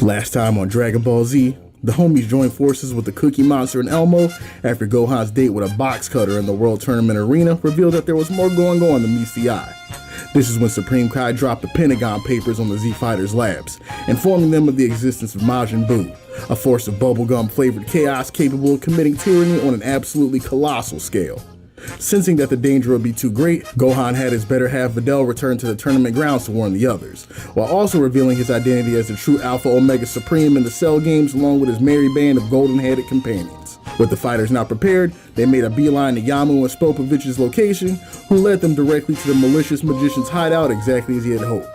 Last time on Dragon Ball Z, the homies joined forces with the Cookie Monster and Elmo after Gohan's date with a box cutter in the World Tournament arena revealed that there was more going on than meets the eye. This is when Supreme Kai dropped the Pentagon papers on the Z Fighters' labs, informing them of the existence of Majin Buu, a force of bubblegum flavored chaos capable of committing tyranny on an absolutely colossal scale. Sensing that the danger would be too great, Gohan had his better half Videl return to the tournament grounds to warn the others, while also revealing his identity as the true Alpha Omega Supreme in the Cell games along with his merry band of golden-headed companions. With the fighters not prepared, they made a beeline to Yamu and Spopovich's location, who led them directly to the malicious magician's hideout exactly as he had hoped.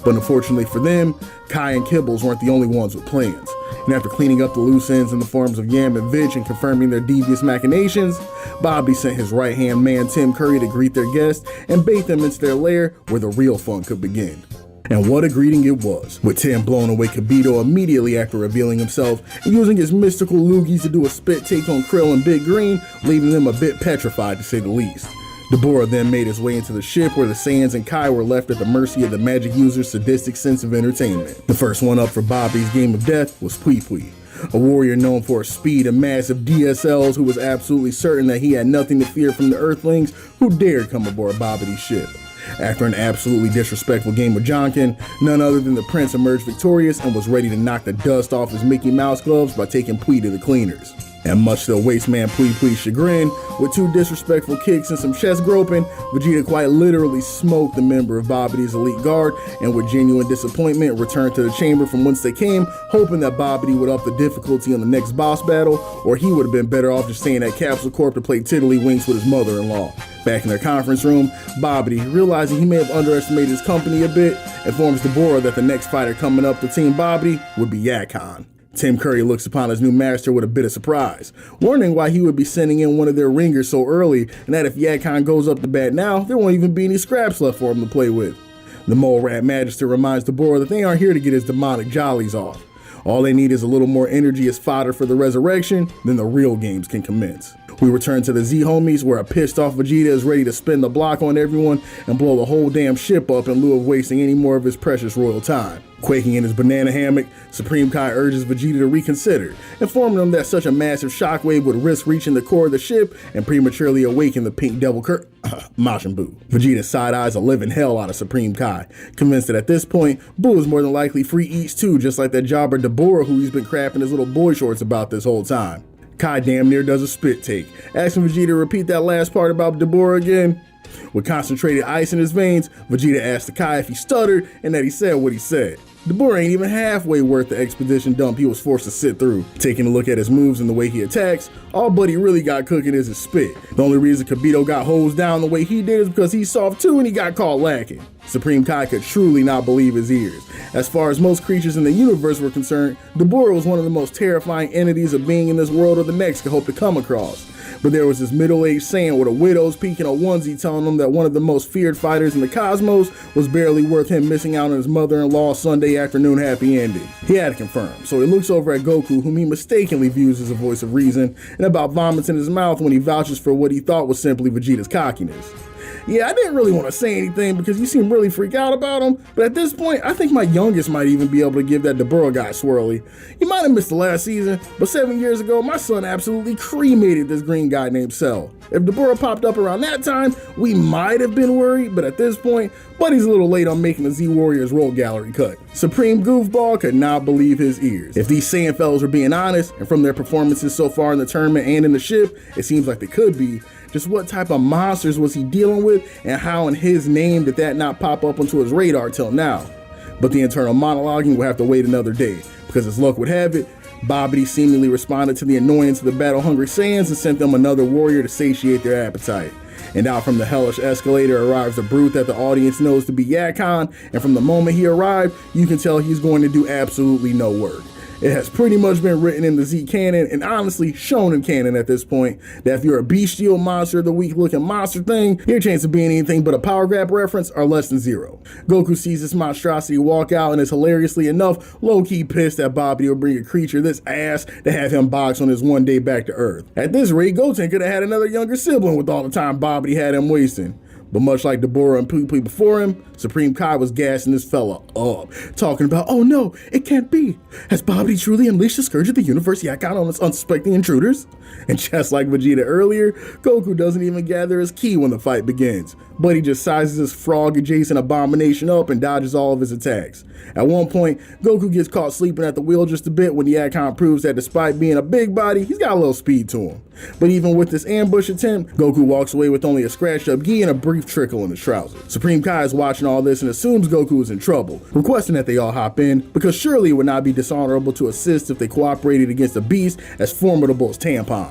But unfortunately for them, Kai and Kibbles weren't the only ones with plans. And after cleaning up the loose ends in the forms of Yam and Vids and confirming their devious machinations, Bobby sent his right-hand man Tim Curry to greet their guests and bait them into their lair where the real fun could begin. And what a greeting it was, with Tim blowing away Kibito immediately after revealing himself and using his mystical loogies to do a spit take on Krill and Big Green, leaving them a bit petrified to say the least. Deborah then made his way into the ship where the Saiyans and Kai were left at the mercy of the magic user's sadistic sense of entertainment. The first one up for Bobby's game of death was Pui Pui, a warrior known for his speed and massive DSLs who was absolutely certain that he had nothing to fear from the Earthlings who dared come aboard Babidi's ship. After an absolutely disrespectful game with Jonkin, none other than the Prince emerged victorious and was ready to knock the dust off his Mickey Mouse gloves by taking Pui to the cleaners. And much to the wasteman Pui Pui's chagrin, with two disrespectful kicks and some chest groping, Vegeta quite literally smoked the member of Babidi's elite guard, and with genuine disappointment returned to the chamber from whence they came, hoping that Babidi would up the difficulty on the next boss battle, or he would have been better off just staying at Capsule Corp to play tiddlywinks with his mother-in-law. Back in their conference room, Babidi, realizing he may have underestimated his company a bit, informs Deborah that the next fighter coming up to Team Babidi would be Yakon. Tim Curry looks upon his new master with a bit of surprise, wondering why he would be sending in one of their ringers so early, and that if Yakon goes up to bat now, there won't even be any scraps left for him to play with. The Mole Rat Magister reminds Deborah that they aren't here to get his demonic jollies off. All they need is a little more energy as fodder for the resurrection, then the real games can commence. We return to the Z homies where a pissed off Vegeta is ready to spin the block on everyone and blow the whole damn ship up in lieu of wasting any more of his precious royal time. Quaking in his banana hammock, Supreme Kai urges Vegeta to reconsider, informing him that such a massive shockwave would risk reaching the core of the ship and prematurely awaken the pink devil Majin Buu. Vegeta side-eyes a living hell out of Supreme Kai, convinced that at this point, Buu is more than likely free eats too, just like that jobber Deborah who he's been crapping his little boy shorts about this whole time. Kai damn near does a spit take, asking Vegeta to repeat that last part about Deborah again. With concentrated ice in his veins, Vegeta asked the Kai if he stuttered and that he said what he said. Deborah ain't even halfway worth the expedition dump he was forced to sit through. Taking a look at his moves and the way he attacks, all Buddy really got cooking is his spit. The only reason Kibito got hosed down the way he did is because he's soft too and he got caught lacking. Supreme Kai could truly not believe his ears. As far as most creatures in the universe were concerned, Deborah was one of the most terrifying entities a being in this world or the next could hope to come across. But there was this middle-aged Saiyan with a widow's peak and a onesie telling him that one of the most feared fighters in the cosmos was barely worth him missing out on his mother-in-law's Sunday afternoon happy ending. He had to confirm, so he looks over at Goku, whom he mistakenly views as a voice of reason, and about vomits in his mouth when he vouches for what he thought was simply Vegeta's cockiness. Yeah, I didn't really want to say anything because you seem really freaked out about him, but at this point, I think my youngest might even be able to give that Deborah guy swirly. He might have missed the last season, but 7 years ago, my son absolutely cremated this green guy named Cell. If Deborah popped up around that time, we might have been worried, but at this point, Buddy's a little late on making the Z Warriors roll gallery cut. Supreme Goofball could not believe his ears. If these Saiyan fellows were being honest, and from their performances so far in the tournament and in the ship, it seems like they could be, just what type of monsters was he dealing with, and how in his name did that not pop up onto his radar till now? But the internal monologuing will have to wait another day, because as luck would have it, Babidi seemingly responded to the annoyance of the battle-hungry Saiyans and sent them another warrior to satiate their appetite. And out from the hellish escalator arrives a brute that the audience knows to be Yakon, and from the moment he arrived, you can tell he's going to do absolutely no work. It has pretty much been written in the Z canon, and honestly shown in canon at this point, that if you're a bestial monster of the week looking monster thing, your chance of being anything but a power grab reference are less than zero. Goku sees this monstrosity walk out and is hilariously enough low-key pissed that Babidi will bring a creature this ass to have him box on his one day back to Earth. At this rate, Goten could have had another younger sibling with all the time Babidi had him wasting. But much like Deborah and Pui Pui before him, Supreme Kai was gassing this fella up, talking about, oh no, it can't be. Has Babidi truly unleashed the scourge of the universe Yakon on its unsuspecting intruders? And just like Vegeta earlier, Goku doesn't even gather his ki when the fight begins, but he just sizes his frog-adjacent abomination up and dodges all of his attacks. At one point, Goku gets caught sleeping at the wheel just a bit when Yakon proves that despite being a big body, he's got a little speed to him. But even with this ambush attempt, Goku walks away with only a scratched up gi and a brief trickle in his trousers. Supreme Kai is watching all this and assumes Goku is in trouble, requesting that they all hop in, because surely it would not be dishonorable to assist if they cooperated against a beast as formidable as Tampon.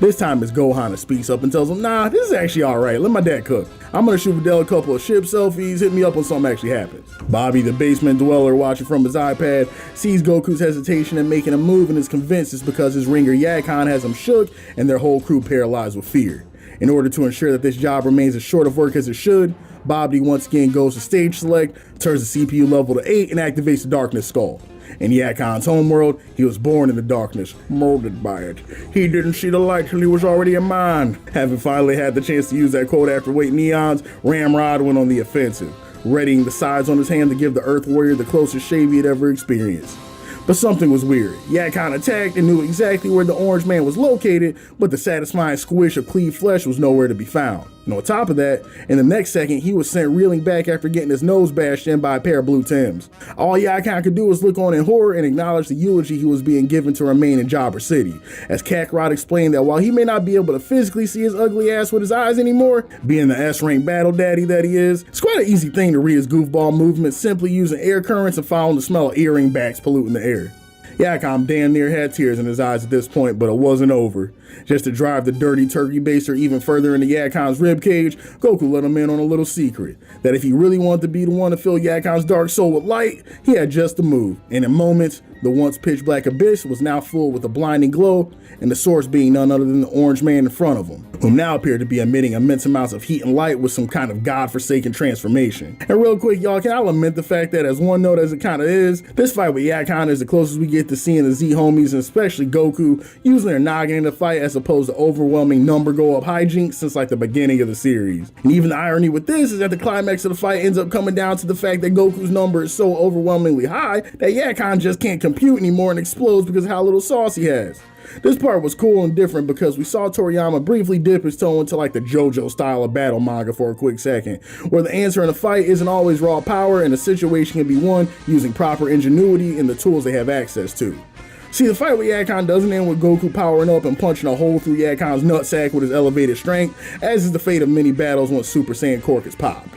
This time it's Gohan that speaks up and tells him, nah, this is actually alright, let my dad cook. I'm gonna shoot Videl a couple of ship selfies, hit me up when something actually happens. Bobby, the basement dweller watching from his iPad, sees Goku's hesitation in making a move and is convinced it's because his ringer Yakon has him shook and their whole crew paralyzed with fear. In order to ensure that this job remains as short of work as it should, Babidi once again goes to stage select, turns the CPU level to 8 and activates the darkness skull. In Yakon's homeworld, he was born in the darkness, molded by it. He didn't see the light till he was already a mine. Having finally had the chance to use that quote after waiting eons, Ramrod went on the offensive, readying the sides on his hand to give the Earth Warrior the closest shave he had ever experienced. But something was weird. Yakon attacked and knew exactly where the orange man was located, but the satisfying squish of cleaved flesh was nowhere to be found. And on top of that, in the next second, he was sent reeling back after getting his nose bashed in by a pair of blue Tims. All Yakon could do was look on in horror and acknowledge the eulogy he was being given to remain in Jobber City, as Kakarot explained that while he may not be able to physically see his ugly ass with his eyes anymore, being the S-rank battle daddy that he is, it's quite an easy thing to read his goofball movements simply using air currents and following the smell of earring backs polluting the air. Yakon damn near had tears in his eyes at this point, but it wasn't over. Just to drive the dirty turkey baster even further into Yakon's ribcage, Goku let him in on a little secret, that if he really wanted to be the one to fill Yakon's dark soul with light, he had just to move, and in moments, the once pitch black abyss was now full with a blinding glow, and the source being none other than the orange man in front of him, who now appeared to be emitting immense amounts of heat and light with some kind of godforsaken transformation. And real quick, y'all, can I lament the fact that as one note as it kind of is, this fight with Yakon is the closest we get to seeing the Z homies, and especially Goku, using their noggin in the fight as opposed to overwhelming number go up hijinks since like the beginning of the series. And even the irony with this is that the climax of the fight ends up coming down to the fact that Goku's number is so overwhelmingly high that Yakon just can't compute anymore and explodes because of how little sauce he has. This part was cool and different because we saw Toriyama briefly dip his toe into like the JoJo style of battle manga for a quick second, where the answer in a fight isn't always raw power and the situation can be won using proper ingenuity and the tools they have access to. See, the fight with Yakon doesn't end with Goku powering up and punching a hole through Yakon's nutsack with his elevated strength, as is the fate of many battles once Super Saiyan Cork is popped.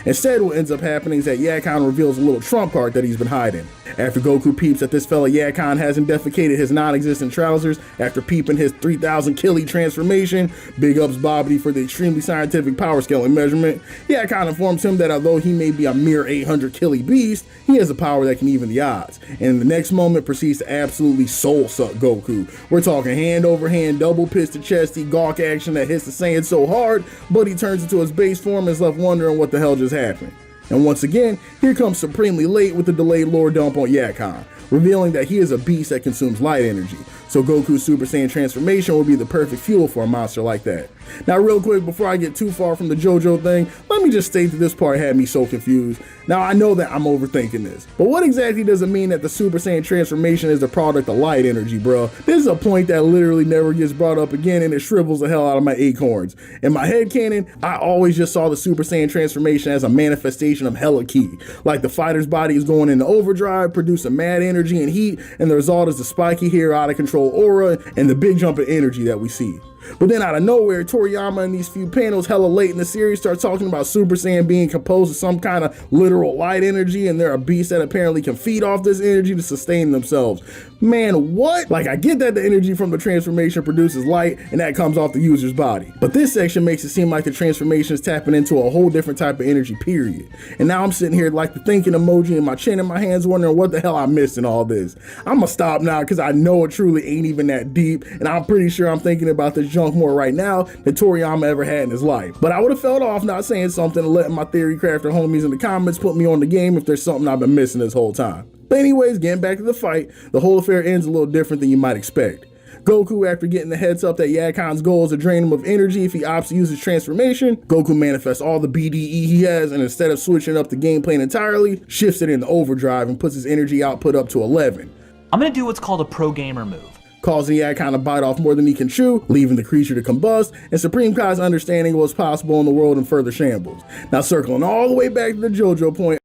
Instead, what ends up happening is that Yakon reveals a little trump card that he's been hiding. After Goku peeps that this fella Yakon hasn't defecated his non-existent trousers after peeping his 3000 kili transformation, big ups Babidi for the extremely scientific power scaling measurement, Yakon informs him that although he may be a mere 800 kili beast, he has a power that can even the odds, and in the next moment proceeds to absolutely soul suck Goku. We're talking hand over hand, double piston chesty, gawk action that hits the Saiyan so hard, but he turns into his base form and is left wondering what the hell just happened. And once again, here comes Supremely Late with the delayed lore dump on Yakon, revealing that he is a beast that consumes light energy, so Goku's Super Saiyan transformation will be the perfect fuel for a monster like that. Now real quick, before I get too far from the JoJo thing, let me just state that this part had me so confused. Now I know that I'm overthinking this, but what exactly does it mean that the Super Saiyan transformation is the product of light energy, bro? This is a point that literally never gets brought up again and it shrivels the hell out of my acorns. In my headcanon, I always just saw the Super Saiyan transformation as a manifestation of hella ki. Like the fighter's body is going into overdrive, producing mad energy and heat, and the result is the spiky hair, out of control aura, and the big jump in energy that we see. But then out of nowhere, Toriyama in these few panels hella late in the series start talking about Super Saiyan being composed of some kind of literal light energy, and they're a beast that apparently can feed off this energy to sustain themselves. Man, what? Like, I get that the energy from the transformation produces light and that comes off the user's body, but this section makes it seem like the transformation is tapping into a whole different type of energy, period. And now I'm sitting here like the thinking emoji and my chin in my hands wondering what the hell I missed in all this. I'ma stop now because I know it truly ain't even that deep, and I'm pretty sure I'm thinking about this junk more right now than Toriyama ever had in his life. But I would have felt off not saying something and letting my theory crafter homies in the comments put me on the game if there's something I've been missing this whole time. But anyways, getting back to the fight, the whole affair ends a little different than you might expect. Goku, after getting the heads up that Yakon's goal is to drain him of energy if he opts to use his transformation, Goku manifests all the BDE he has, and instead of switching up the game plan entirely, shifts it into overdrive and puts his energy output up to 11. I'm gonna do what's called a pro gamer move, causing Yakon to bite off more than he can chew, leaving the creature to combust, and Supreme Kai's understanding of what's possible in the world in further shambles. Now circling all the way back to the JoJo point,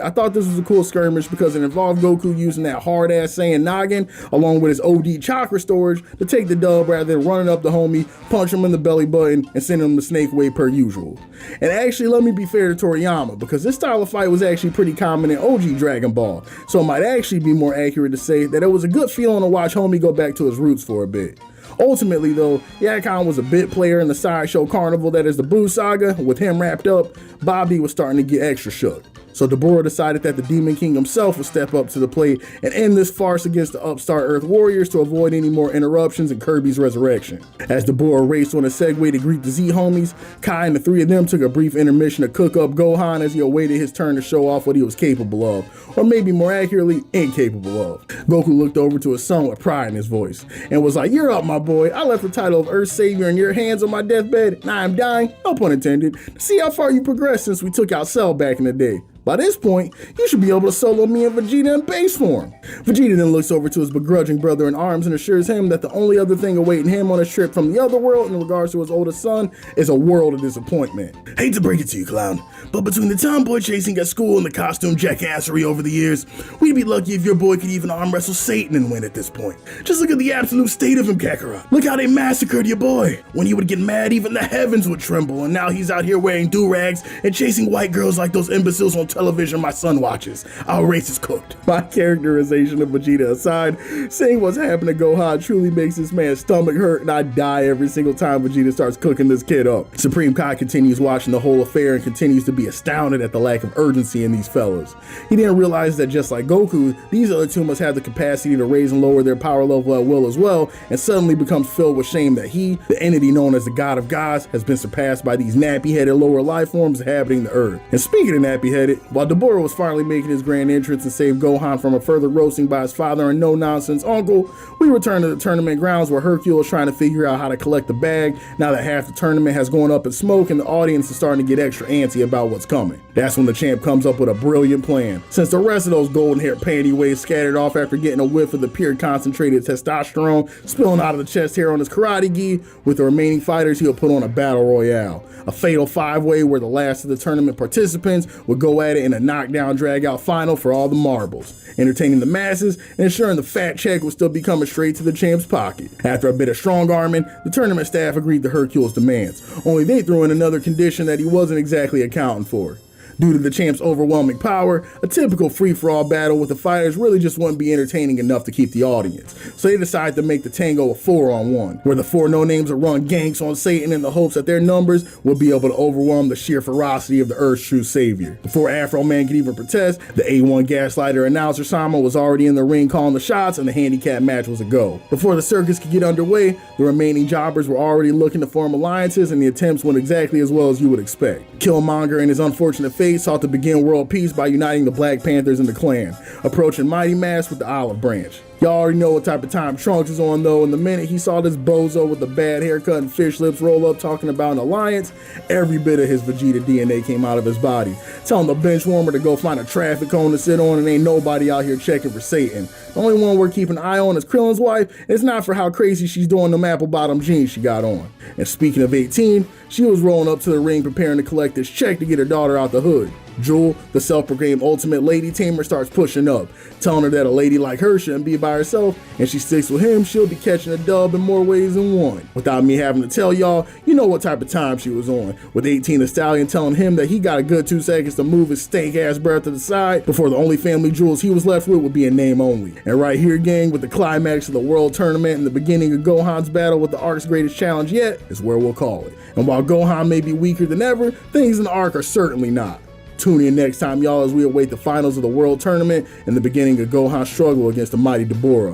I thought this was a cool skirmish because it involved Goku using that hard-ass Saiyan noggin along with his OD chakra storage to take the dub rather than running up the homie, punch him in the belly button, and sending him the snake way per usual. And actually, let me be fair to Toriyama, because this style of fight was actually pretty common in OG Dragon Ball, so it might actually be more accurate to say that it was a good feeling to watch homie go back to his roots for a bit. Ultimately though, Yakon was a bit player in the sideshow carnival that is the Buu Saga. With him wrapped up, Babidi was starting to get extra shook. So Deborah decided that the Demon King himself would step up to the plate and end this farce against the upstart Earth Warriors to avoid any more interruptions in Kirby's resurrection. As Deborah raced on a Segway to greet the Z homies, Kai and the three of them took a brief intermission to cook up Gohan as he awaited his turn to show off what he was capable of, or maybe more accurately, incapable of. Goku looked over to his son with pride in his voice and was like, "You're up, my boy. I left the title of Earth's Savior in your hands on my deathbed, and I am dying, no pun intended, to see how far you progressed since we took out Cell back in the day. By this point, you should be able to solo me and Vegeta in base form." Vegeta then looks over to his begrudging brother in arms and assures him that the only other thing awaiting him on his trip from the other world in regards to his oldest son is a world of disappointment. "Hate to break it to you, clown, but between the tomboy chasing at school and the costume jackassery over the years, we'd be lucky if your boy could even arm wrestle Satan and win at this point. Just look at the absolute state of him, Kakarot. Look how they massacred your boy. When he would get mad, even the heavens would tremble, and now he's out here wearing do-rags and chasing white girls like those imbeciles on television my son watches. Our race is cooked." My characterization of Vegeta aside, seeing what's happened to Gohan truly makes this man's stomach hurt, and I die every single time Vegeta starts cooking this kid up. Supreme Kai continues watching the whole affair and continues to be astounded at the lack of urgency in these fellas. He didn't realize that just like Goku, these other two must have the capacity to raise and lower their power level at will as well, and suddenly becomes filled with shame that he, the entity known as the God of Gods, has been surpassed by these nappy-headed lower life forms inhabiting the Earth. And speaking of nappy-headed, while Deborah was finally making his grand entrance and saved Gohan from a further roasting by his father and no-nonsense uncle, we return to the tournament grounds where Hercule is trying to figure out how to collect the bag now that half the tournament has gone up in smoke and the audience is starting to get extra antsy about what's coming. That's when the champ comes up with a brilliant plan. Since the rest of those golden-haired panty waves scattered off after getting a whiff of the pure concentrated testosterone spilling out of the chest hair on his karate gi, with the remaining fighters he'll put on a battle royale. A fatal five-way where the last of the tournament participants would go at it in a knockdown drag-out final for all the marbles, entertaining the masses and ensuring the fat check would still be coming straight to the champ's pocket. After a bit of strong-arming, the tournament staff agreed to Hercule's demands, only they threw in another condition that he wasn't exactly accounting for. Due to the champ's overwhelming power, a typical free-for-all battle with the fighters really just wouldn't be entertaining enough to keep the audience, so they decided to make the tango a 4-on-1, where the four no-names would run ganks on Satan in the hopes that their numbers would be able to overwhelm the sheer ferocity of the Earth's true savior. Before Afro Man could even protest, the A1 Gaslighter announcer Sama was already in the ring calling the shots and the handicap match was a go. Before the circus could get underway, the remaining jobbers were already looking to form alliances and the attempts went exactly as well as you would expect. Killmonger and his unfortunate fate sought to begin world peace by uniting the Black Panthers and the Klan, approaching Mighty Mass with the olive branch. Y'all already know what type of time Trunks is on though, and the minute he saw this bozo with the bad haircut and fish lips roll up talking about an alliance, every bit of his Vegeta DNA came out of his body, telling the bench warmer to go find a traffic cone to sit on and ain't nobody out here checking for Satan. The only one we're keeping an eye on is Krillin's wife, and it's not for how crazy she's doing them apple bottom jeans she got on. And speaking of 18, she was rolling up to the ring preparing to collect this check to get her daughter out the hood. Jewel, the self-proclaimed ultimate lady tamer, starts pushing up, telling her that a lady like her shouldn't be by herself, and she sticks with him, she'll be catching a dub in more ways than one. Without me having to tell y'all, you know what type of time she was on, with 18 the Stallion telling him that he got a good 2 seconds to move his stank-ass breath to the side before the only family jewels he was left with would be a name only. And right here, gang, with the climax of the World Tournament and the beginning of Gohan's battle with the Arc's greatest challenge yet, is where we'll call it. And while Gohan may be weaker than ever, things in the Arc are certainly not. Tune in next time, y'all, as we await the finals of the World Tournament and the beginning of Gohan's struggle against the mighty Deborah.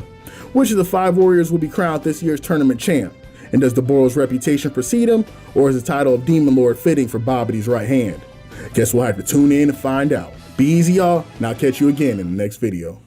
Which of the 5 warriors will be crowned this year's tournament champ? And does Deborah's reputation precede him, or is the title of Demon Lord fitting for Babidi's right hand? Guess we'll have to tune in and find out. Be easy, y'all, and I'll catch you again in the next video.